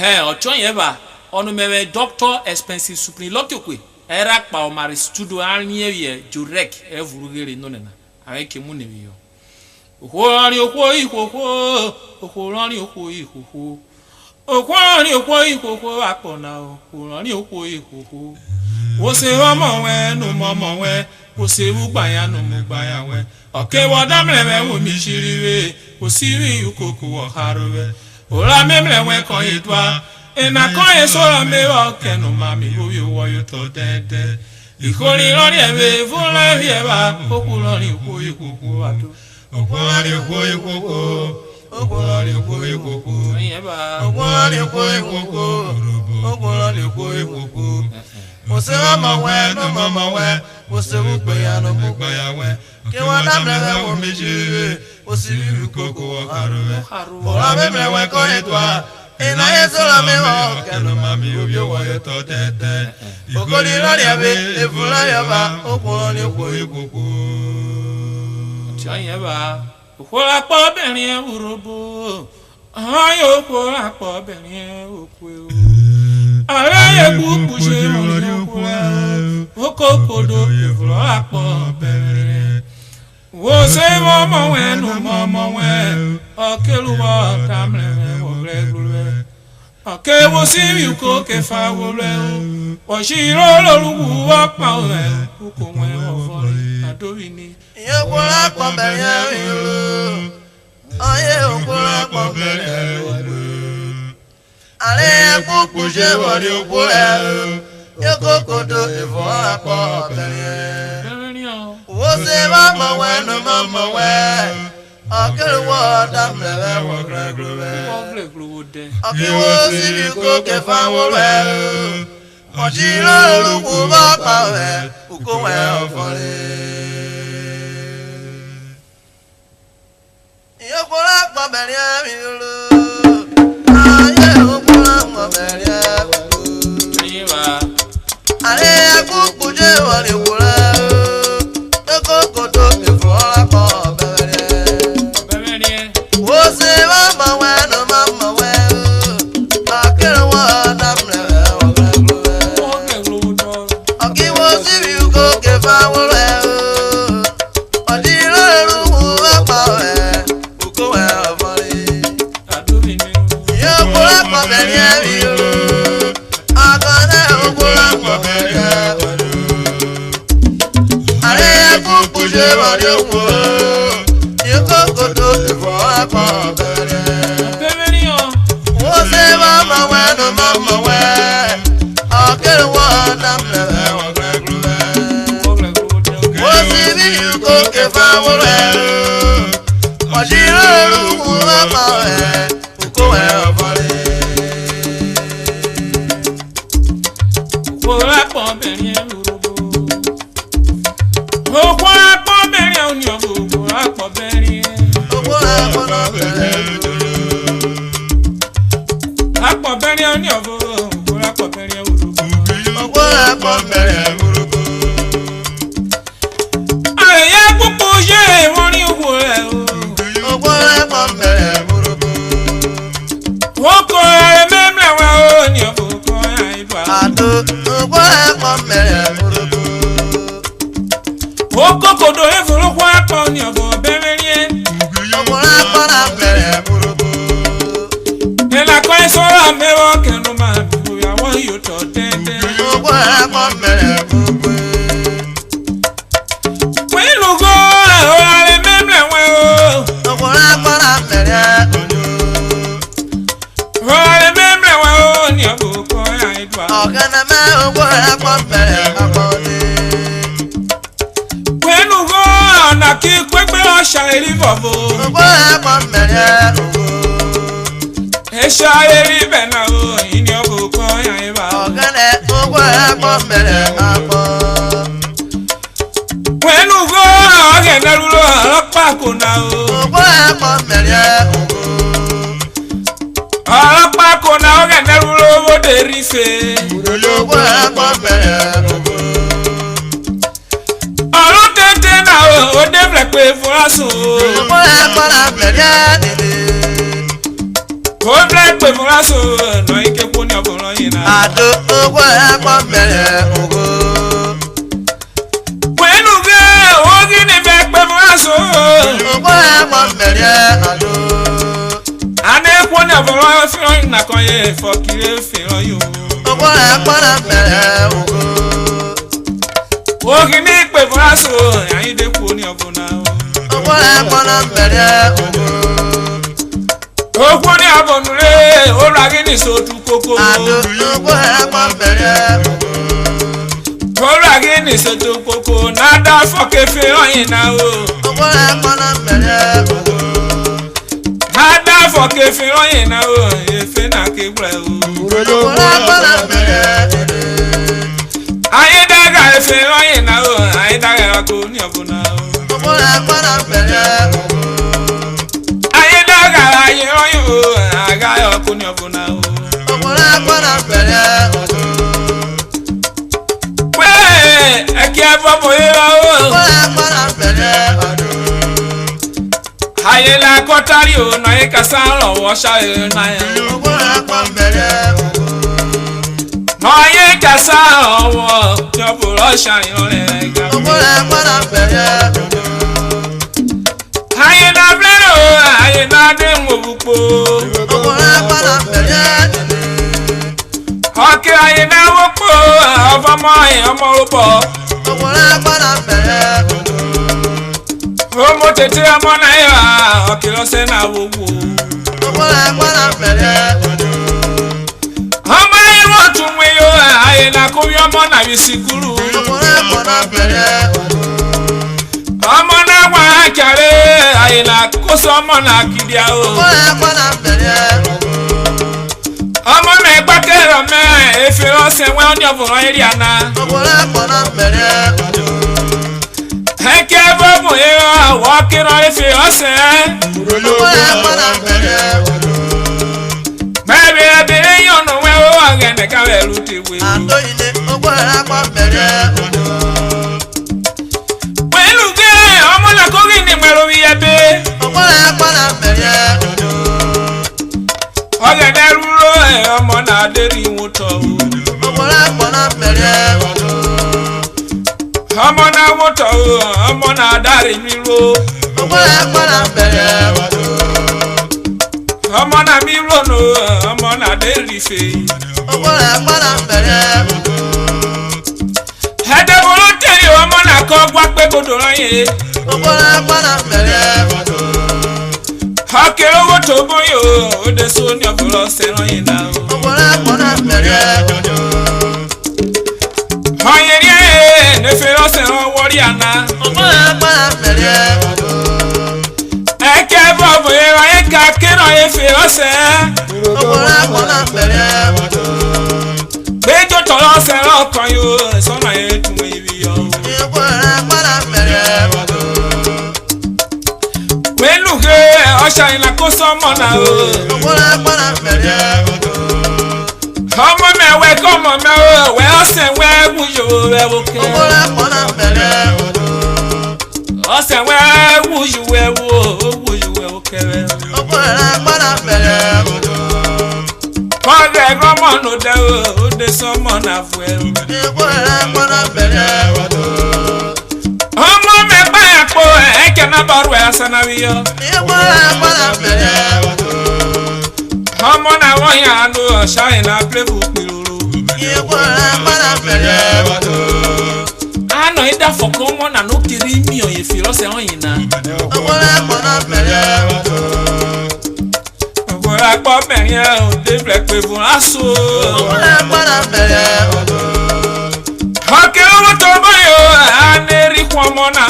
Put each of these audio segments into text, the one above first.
Hey, ocho yeba onu mewe doctor expensive supreme lokekwe era pa o mari studio anye jurek evurugere nonena aweke mu newiyo okwori okwo ikoko okwori okwo ikoko okwori okwo ikoko apona okwori okwo ikoko wo se omo we no momo we wo se ugba ya no mugba ya we okewo damlewe wo mi shiriwe wo siri ukoko wo haruwe Ola memle we kon yitwa ena kon yeso me o kenu mami wo yo to dede ikori lori ebe fula vieba okulori ko ikuku ato okulori ko ikuku okulori ko ikuku yeba okulori ko ikuku okulori ko ikuku Osema mawe no mama we osewu pe ya no mu gba ya we ke wa na mle wo meji osiri ukoko haruwe Ola memle we kon yitwa ena yeso la me o kenu mami obio wo yo to tete okoli lori ebe efula yaba okulori ko ikuku Chayeba okola po berin urobo ayo okola po berin okwe Araye bubu se woni okokodo ifuro apo bere wo se momo we no momo we okeluwa tamle wo gregulwe okewo si uko ke fa wo le o shiro loruwu apa we uko we ofori adowini yekola po bere yo aye okola po bere Ale kuku je wori okure Yokokodo ifo apo bere Wo se mama we no mama we Akere wo damle wo gregluwe Akiwo si ko ke fa wo le Ojiro luku ba pa we uko we ofore Yokola pa bere mi lu Ale kuku je wali wula Yokokodo ifora ko bebere Wo se mama we no mama we Akere wa damle wo gregluwe Akiwo si yuko ke fa wule Odiro luwu apa we uko we ofari Yokola pa bebere yo Je wari okwo Yokokodo ifo apo bere Wo se mama we no mama we Akere wa damle wo gregluwe Wo si bi yuko ke fa wole Ojiro luwu apa we uko we ofari Wo la po bere Okokodo efuru kwa to ni obo bemerie Okola para bere burubu Ela ko esora mewo kenu ma bi ya won yo to tete Okola pa bere burubu We lugo o ale memle we o Okola para bere O ale memle we o ni obo ko ya idwa Ogana me okola pa bere abode Na ki kwekwe o shairi vovo Ogbo epo mere ogo E shairi bena o ini ogo kon ya iba Ogene ogbo epo mere apo Wenu go ogene rulo alopa kona o Ogbo epo mere ogo Alopa kona ogene rulo wo derife Ogbo epo mere ogo O devle pe furaso o para bere o black pe furaso no ike kuni oboro yin na ado ogo akwa mere ogo wenu ge ogi ni fe pe furaso ogo akwa mere ado ane kuni oboro fi yin na kan ye fokire fi yo ogo akwa mere ogo ogi ni pe furaso ayin de kuni obona ogo akwa mere ogo okwo ni abonure o ragi ni sotu koko ado ogo akwa mere ogo o ragi ni sotu koko nada foke fe oyin na o ogo akwa mere ogo nada foke fe oyin na o efe na ke gbre o ogo akwa mere aye daga efe oyin na o aye daga ko ni obuna o ogo akwa mere ogo aye daga aye oyin o aga yo ko ni obuna o ogo akwa mere ogo we eke bobo yo ogo o akwa mere ogo aye la kotari o na e kasan lo wo sha e na e ogo akwa mere ogo no ye kasan wo yo bo lo sha yo le ga ogo akwa mere ogo aye na blero aye na de mo bupo ogo akwa mere oke aye na wo po ofa mo e omo rupo ogo akwa mere ogo o mo tete omo na e wa oke lo se na wo wo ogo akwa mere ogo omo e wo tun we yo aye na ko yo mo na bisikuru ogo akwa mere ogo omo na wa kare aye na ko so mo na kidia o ogo akwa mere ogo ọmọ na ìgbàkẹ́rọ̀ mẹ́ efe ọ̀sẹ̀ wẹ́ ọ́nì ọ̀bùnrán eré àná. ogo akwa mere ogo ẹ̀kẹ́ bọ́ọ̀bù yẹn àwọ̀ kírọ̀ efe ọ̀sẹ̀. ogo akwa mere ogo bẹ́ẹ̀ni ẹ̀bìnrin yọ̀nù wẹ́ ó ọ̀gẹ̀dẹ̀ káwé ẹ̀rú ti wé. ado ile ogo akwa mere ogo pẹ̀lú gé ọmọ náà kó kí ni mẹ́rọ bí yẹ bẹ́. ogo akwa mere ogo ọ̀gẹ̀dẹ̀ rúró ẹ̀ ọmọ náà dérí wọn tọ̀ o. ogo akwa mere ogo ọmọ náà wọ́n tọ̀ o ọmọ náà dárí mi ro. ogo akwa mere ogo ọmọ náà mi rònú ọmọ náà dérí fèé. ogo akwa mere ogo ẹ̀dẹ̀ wọ́n tẹ̀lé ọmọ náà kọ́ gbá pé kodò ráyè. ogo akwa mere ogo ọkẹ́ owó tó bóyá ó dé sóní ọ̀bùrọ̀ sẹ́ràn yìí náà. ogo akwa mere ogo ọ̀yẹ̀ ní ẹ̀ nẹ́fẹ̀ ọ̀sẹ̀ rán wọ́rí àná. ogo akwa mere ogo ẹ̀kẹ́ bọ̀bù ẹ̀rọ ayé ká kérò ẹ̀fẹ̀ ọ̀sẹ̀. ogo akwa mere ogo gbẹ́jọ́ tọ̀rọ̀ ọ̀sẹ̀ rán ọkàn yóò sọ́nà yẹn tún ibi yọ. ogo akwa mere ogo pẹ̀lú pé ọ̀ṣà ìlà kó sọ́mọ̀ náà o. ogo akwa mere ogo ọmọ mẹ́wẹ́ kọ́ ọmọ mẹ́wẹ́ wẹ́ ọ̀sẹ̀ wẹ́ wúyò rẹ̀ wókè. ogo akwa mere ogo ọ̀sẹ̀ wẹ́ wúyò wẹ́ wúyò wẹ́ wókè rẹ̀. ogo akwa mere ogo kọ́ńdé gbọ́mọ̀ ló dé o ó dé sọ́mọ̀ náà fún ẹ. ogo akwa mere ogo ọmọ mẹ́pà yà pọ̀ ẹ̀kẹ́ náà bá rú ẹ̀ sẹ́nà bí yọ. ogo akwa mere ogo ọmọ náà wọ́n yà á lọ ọ̀ṣà ìlà pẹ́fù pìròrò. ogo akwa mere ogo àná ìdá fọ̀kọ́ ọmọ náà ló kiri mi ò yẹ fi lọ́sẹ̀ wọ́n yìí náà. ogo akwa mere ogo ọ̀gbọ̀n àpọ̀ mẹ́rin ẹ̀ ò dé bẹ̀rẹ̀ pé fún aṣọ. ogo akwa mere ogo ọkẹ́ owó tó báyọ̀ á ní rí kún ọmọ náà.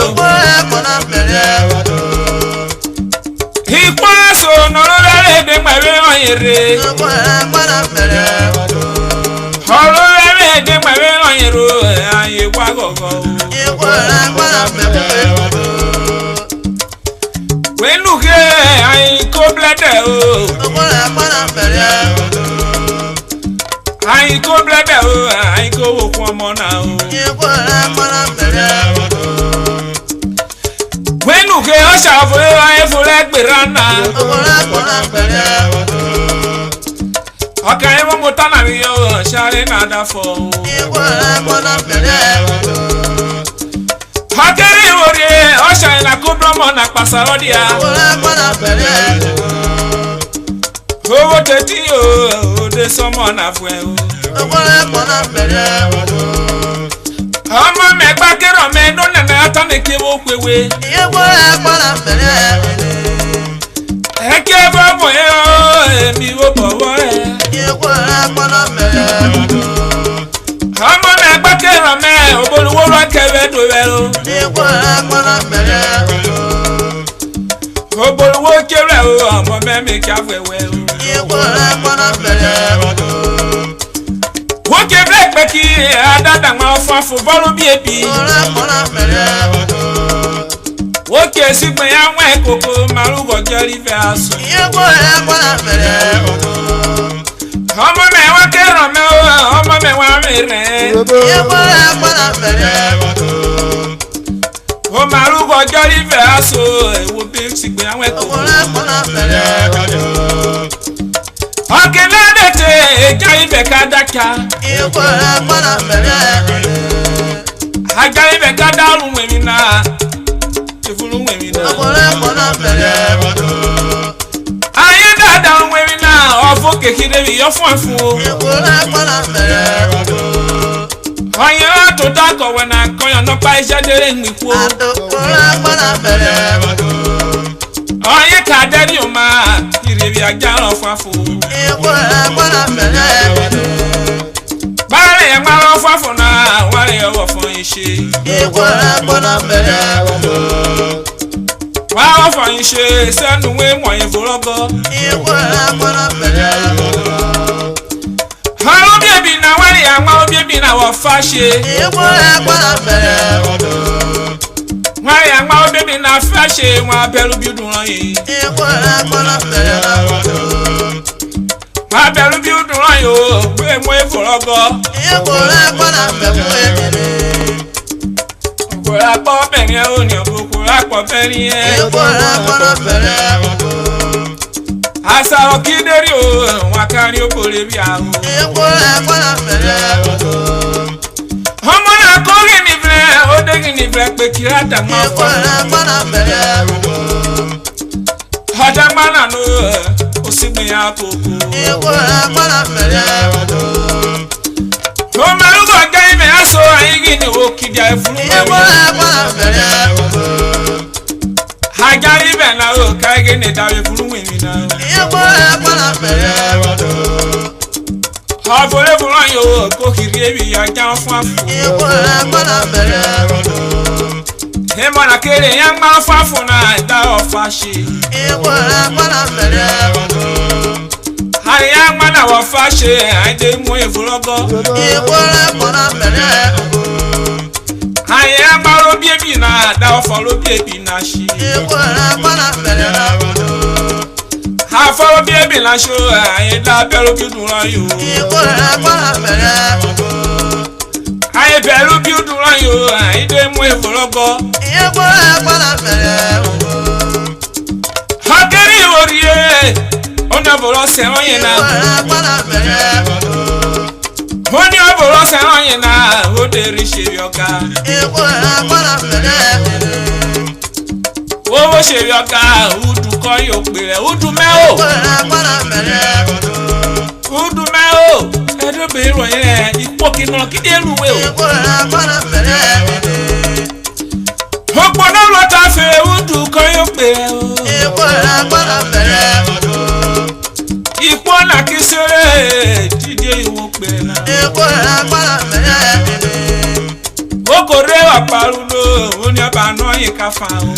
ogo akwa mere ogo ìpọ́ aṣọ nọ̀rọ̀ rẹ̀ èdè pẹ̀lú ọ̀yẹ̀ rẹ̀. ogo akwa mere ogo ọ̀rọ̀ rẹ̀ èdè pẹ̀lú ọ̀yẹ̀ rẹ̀ àyè wá gọ̀gọ̀. ogo akwa mere ogo pẹ̀lú kí àyè kó blẹ́dẹ̀ o. ogo akwa mere ogo àyè kó blẹ́dẹ̀ o àyè kó wò fún ọmọ náà o. ogo akwa mere ogo pẹ̀lú kí ọ̀ṣà fún ẹ̀ fún ẹ̀ gbéra náà. ogo akwa mere ogo Okay, one more time, you shall not fall. Hakeri ori osha na kubromo na pasarodia. Owo teti o de somo na fue o. Ama me gba kero me no na ata me kewo kwewe. Eke bobo e mi wo bobo e. Ama me gba kero me oboluwo ro kewe do wero. Oboluwo kere o ama me me ka wewe o. Woke black beki adada ma fafo bolu bi ebi. Woke sigbe ya nwe koko marugo jeri fe aso. Omo me wa kero me o, omo me wa mere. O marugo jeri fe aso, wo be sigbe ya nwe koko. Okenadete jaibe kadaka. Ajaibe kadaru mwemina. Chifulu mwemina. Ayeda da mwemina ofo kekire yo funfu. Oya to dako wena koyo no pa ijadere nwipo. Oye kadari o ma irebi ajaro fafo. Bare ya maro fafo na wale yo wo fun ise. Wa wo fun ise sanu we mo yin forogo. Ha obi ebi na wale ya ma obi ebi na wo fa se. Why am I baby na fashe wa belu bi dun ran yi. Ma belu bi dun ran yo gbe mo e forogo. Ko la po be ni o ni o ko la po be ni e. Asa o kideri o wa kari o ko le bi a o. Homo na kogi ni ble o de ni ble pe kirata ma fa. Haja mana no o sigbe ya koko. O maru go gai me aso ayigi ni o kidia efuru. Haja ibe na o kaigi ni dawe furu mi na. Avole bulan yo ko kiri ya jan fun afu. E mana kere yan ma fafu na da ofashi. Hari yan mana wa fashi ade mu evulogo. Hari yan ma ro biebi na da ofolo biebi na shi. Ha follow baby la show I da belu bi dun ran yo. I belu bi dun ran yo I de mu efologo. Hakeri orie ona bolo se ran na. Oni obolo se ran na o de ri se yoga. Owo se yoga udu ko yo pe re udu me o. Udu me o. Edo be ro yen ipo kino kide ruwe o. Opo na lo ta fe udu ko yo pe re o. Ipo na kisere dide iwo pe na. Okore wa paruno oni abano yin ka fa o.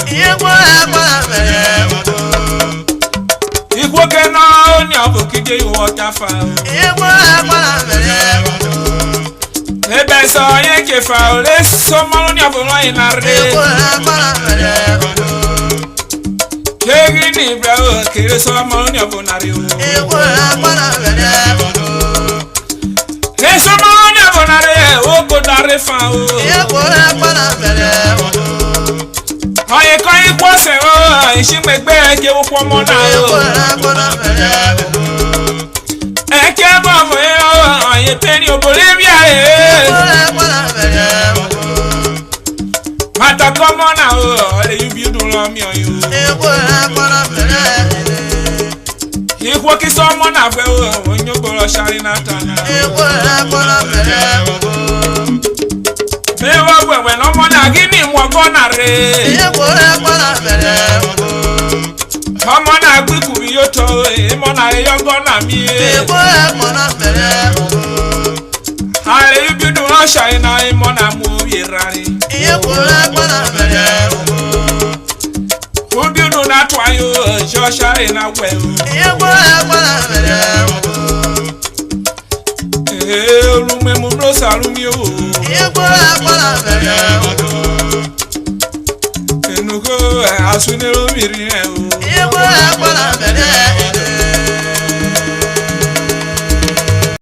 Igwo ke na oni abokide iwo ta fa o. Ebe so yin ke fa o le so mo oni abano yin na re. Kegi ni bra o kere so mo oni abano re o. Eso mo oni abano re o ko dare fa o. Oye kan ipo se o isimegbe je wo po mo na o. eke bo ye penny obolivia mata come on now you be do lo mi o Ikwo ki someone afwe onyo bolo shari na tana Mewa we no mo na gini mo gona re Omo na gbiku bi yo to mo na yo gona mi Ale you be do lo shari na mo na mu yerari Obi no na twayo jo shari na we Lume mo bro salumi o Enuko asunero miri o